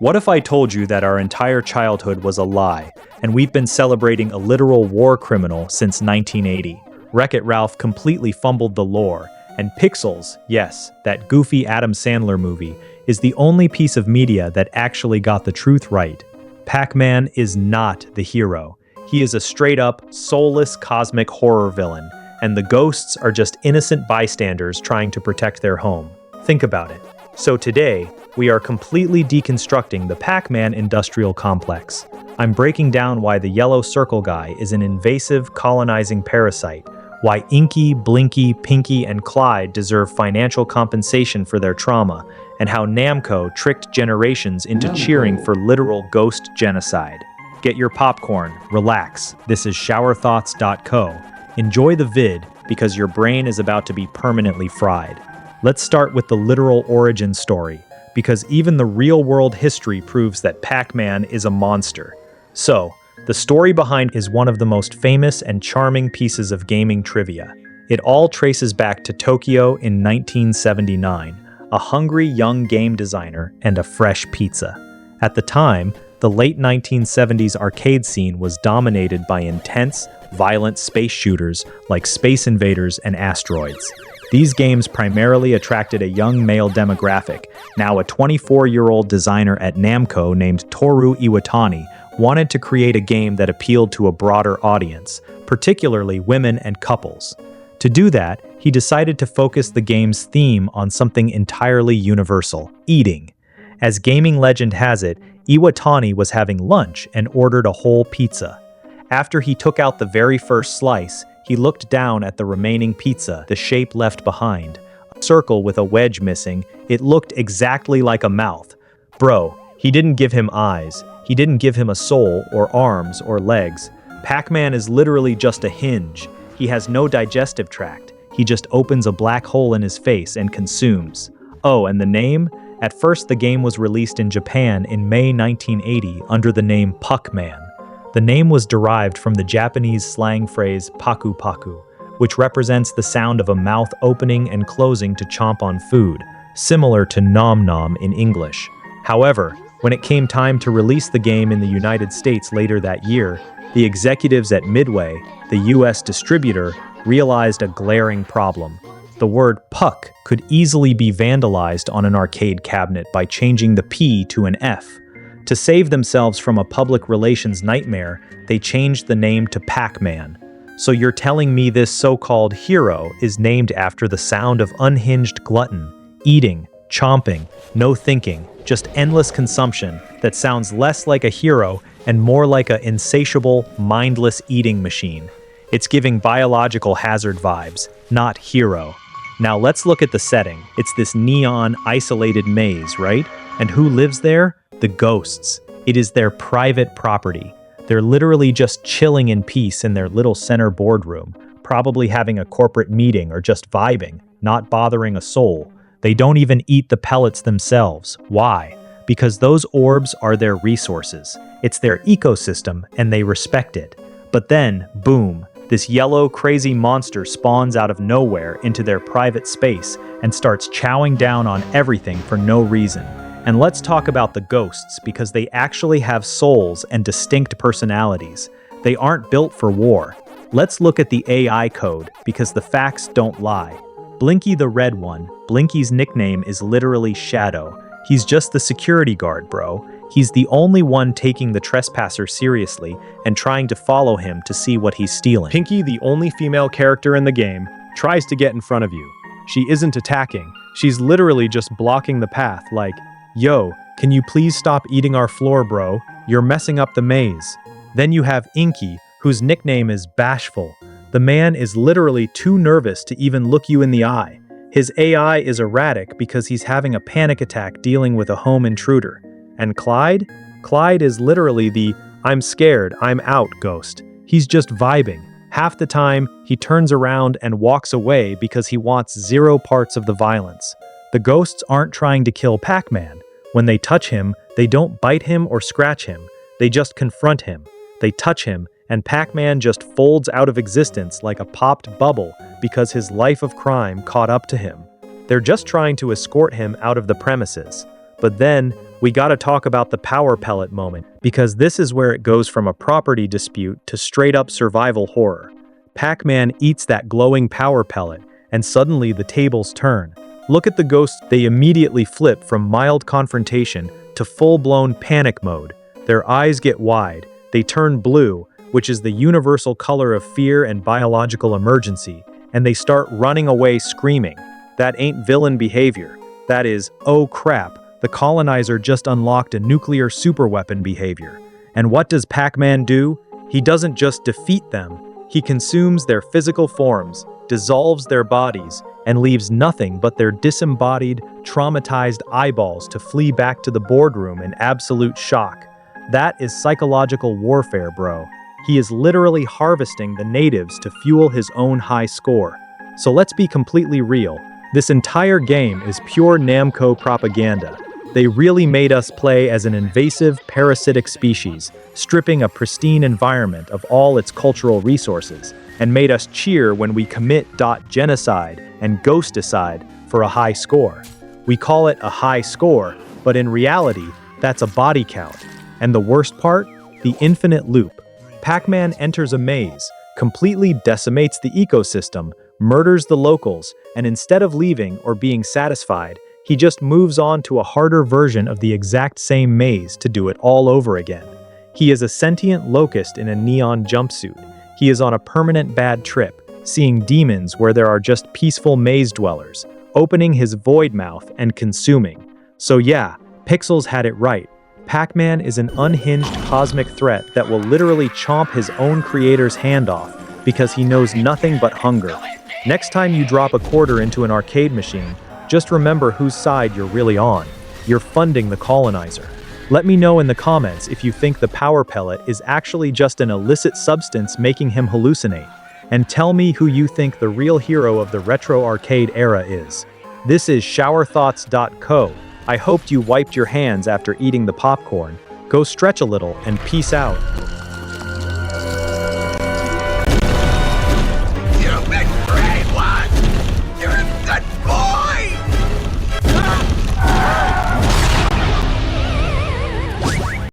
What if I told you that our entire childhood was a lie, and we've been celebrating a literal war criminal since 1980? Wreck-It Ralph completely fumbled the lore, and Pixels, yes, that goofy Adam Sandler movie, is the only piece of media that actually got the truth right. Pac-Man is not the hero. He is a straight-up, soulless cosmic horror villain, and the ghosts are just innocent bystanders trying to protect their home. Think about it. So today, we are completely deconstructing the Pac-Man industrial complex. I'm breaking down why the yellow circle guy is an invasive, colonizing parasite, why Inky, Blinky, Pinky, and Clyde deserve financial compensation for their trauma, and how Namco tricked generations into cheering for literal ghost genocide. Get your popcorn, relax. This is showerthoughts.co. Enjoy the vid because your brain is about to be permanently fried. Let's start with the literal origin story, because even the real-world history proves that Pac-Man is a monster. So, the story behind is one of the most famous and charming pieces of gaming trivia. It all traces back to Tokyo in 1979, a hungry young game designer and a fresh pizza. At the time, the late 1970s arcade scene was dominated by intense, violent space shooters like Space Invaders and Asteroids. These games primarily attracted a young male demographic. Now a 24-year-old designer at Namco named Toru Iwatani wanted to create a game that appealed to a broader audience, particularly women and couples. To do that, he decided to focus the game's theme on something entirely universal: eating. As gaming legend has it, Iwatani was having lunch and ordered a whole pizza. After he took out the very first slice, he looked down at the remaining pizza, the shape left behind. A circle with a wedge missing, it looked exactly like a mouth. Bro, he didn't give him eyes. He didn't give him a soul, or arms, or legs. Pac-Man is literally just a hinge. He has no digestive tract. He just opens a black hole in his face and consumes. Oh, and the name? At first, the game was released in Japan in May 1980 under the name Pac-Man. The name was derived from the Japanese slang phrase paku paku, which represents the sound of a mouth opening and closing to chomp on food, similar to nom nom in English. However, when it came time to release the game in the United States later that year, the executives at Midway, the US distributor, realized a glaring problem. The word puck could easily be vandalized on an arcade cabinet by changing the P to an F. To save themselves from a public relations nightmare, they changed the name to Pac-Man. So you're telling me this so-called hero is named after the sound of unhinged glutton, eating, chomping, no thinking, just endless consumption that sounds less like a hero and more like an insatiable, mindless eating machine. It's giving biological hazard vibes, not hero. Now let's look at the setting. It's this neon, isolated maze, right? And who lives there? The ghosts. It is their private property. They're literally just chilling in peace in their little center boardroom, probably having a corporate meeting or just vibing, not bothering a soul. They don't even eat the pellets themselves. Why? Because those orbs are their resources. It's their ecosystem, and they respect it. But then, boom, this yellow, crazy monster spawns out of nowhere into their private space and starts chowing down on everything for no reason. And let's talk about the ghosts, because they actually have souls and distinct personalities. They aren't built for war. Let's look at the AI code, because the facts don't lie. Blinky the red one, Blinky's nickname is literally Shadow. He's just the security guard, bro. He's the only one taking the trespasser seriously and trying to follow him to see what he's stealing. Pinky, the only female character in the game, tries to get in front of you. She isn't attacking. She's literally just blocking the path like, "Yo, can you please stop eating our floor, bro? You're messing up the maze." Then you have Inky, whose nickname is Bashful. The man is literally too nervous to even look you in the eye. His AI is erratic because he's having a panic attack dealing with a home intruder. And Clyde? Clyde is literally the "I'm scared, I'm out" ghost. He's just vibing. Half the time, he turns around and walks away because he wants zero parts of the violence. The ghosts aren't trying to kill Pac-Man. When they touch him, they don't bite him or scratch him. They just confront him. They touch him, and Pac-Man just folds out of existence like a popped bubble because his life of crime caught up to him. They're just trying to escort him out of the premises. But then, we gotta talk about the power pellet moment, because this is where it goes from a property dispute to straight-up survival horror. Pac-Man eats that glowing power pellet, and suddenly the tables turn. Look at the ghosts, they immediately flip from mild confrontation to full-blown panic mode. Their eyes get wide, they turn blue, which is the universal color of fear and biological emergency, and they start running away screaming. That ain't villain behavior. That is, oh crap, the colonizer just unlocked a nuclear superweapon behavior. And what does Pac-Man do? He doesn't just defeat them, he consumes their physical forms, dissolves their bodies, and leaves nothing but their disembodied, traumatized eyeballs to flee back to the boardroom in absolute shock. That is psychological warfare, bro. He is literally harvesting the natives to fuel his own high score. So let's be completely real. This entire game is pure Namco propaganda. They really made us play as an invasive, parasitic species, stripping a pristine environment of all its cultural resources, and made us cheer when we commit genocide and ghosticide for a high score. We call it a high score, but in reality, that's a body count. And the worst part? The infinite loop. Pac-Man enters a maze, completely decimates the ecosystem, murders the locals, and instead of leaving or being satisfied, he just moves on to a harder version of the exact same maze to do it all over again. He is a sentient locust in a neon jumpsuit. He is on a permanent bad trip, seeing demons where there are just peaceful maze dwellers, opening his void mouth and consuming. So yeah, Pixels had it right. Pac-Man is an unhinged cosmic threat that will literally chomp his own creator's hand off because he knows nothing but hunger. Next time you drop a quarter into an arcade machine, just remember whose side you're really on. You're funding the colonizer. Let me know in the comments if you think the power pellet is actually just an illicit substance making him hallucinate. And tell me who you think the real hero of the retro arcade era is. This is showerthoughts.co. I hoped you wiped your hands after eating the popcorn. Go stretch a little and peace out.